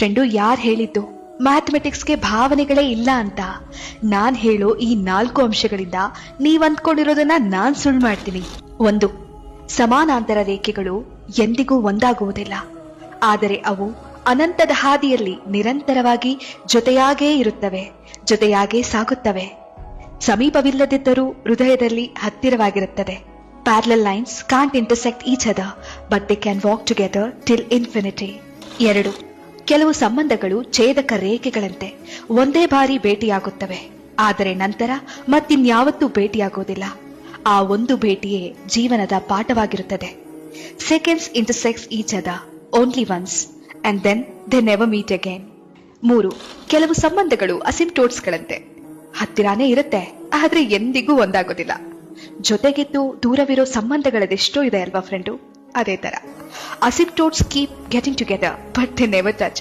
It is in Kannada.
ಫ್ರೆಂಡು, ಯಾರು ಹೇಳಿದ್ದು ಮ್ಯಾಥಮೆಟಿಕ್ಸ್ಗೆ ಭಾವನೆಗಳೇ ಇಲ್ಲ ಅಂತ? ನಾನ್ ಹೇಳೋ ಈ 4 ಅಂಶಗಳಿಂದ ನೀವ್ ಅಂದ್ಕೊಂಡಿರೋದನ್ನ ನಾನ್ ಸುಳ್ಳು ಮಾಡ್ತೀನಿ. 1. ಸಮಾನಾಂತರ ರೇಖೆಗಳು ಎಂದಿಗೂ ಒಂದಾಗುವುದಿಲ್ಲ, ಆದರೆ ಅವು ಅನಂತದ ಹಾದಿಯಲ್ಲಿ ನಿರಂತರವಾಗಿ ಜೊತೆಯಾಗೇ ಇರುತ್ತವೆ, ಜೊತೆಯಾಗೇ ಸಾಗುತ್ತವೆ. ಸಮೀಪವಿಲ್ಲದಿದ್ದರೂ ಹೃದಯದಲ್ಲಿ ಹತ್ತಿರವಾಗಿರುತ್ತದೆ. Parallel lines can't intersect each other, but they can walk together till infinity. 2. ಕೆಲವು ಸಂಬಂಧಗಳು ಛೇದಕ ರೇಖೆಗಳಂತೆ ಒಂದೇ ಬಾರಿ ಭೇಟಿಯಾಗುತ್ತವೆ, ಆದರೆ ನಂತರ ಮತ್ತಿನ್ಯಾವತ್ತೂ ಭೇಟಿಯಾಗುವುದಿಲ್ಲ. ಆ ಒಂದು ಭೇಟಿಯೇ ಜೀವನದ ಪಾಠವಾಗಿರುತ್ತದೆ. Seconds intersect each other only once, and then they never meet again. 3. ಕೆಲವು ಸಂಬಂಧಗಳು ಅಸಿಂಪ್ಟೋಟ್ಸ್ಗಳಂತೆ ಹತ್ತಿರಾನೇ ಇರುತ್ತೆ, ಆದ್ರೆ ಎಂದಿಗೂ ಒಂದಾಗೋದಿಲ್ಲ. ಜೊತೆಗಿದ್ದು ದೂರವಿರೋ ಸಂಬಂಧಗಳದೆಷ್ಟೋ ಇದೆ ಅಲ್ವಾ ಫ್ರೆಂಡು? ಅದೇ ತರ asymptotes keep getting together, but they never touch.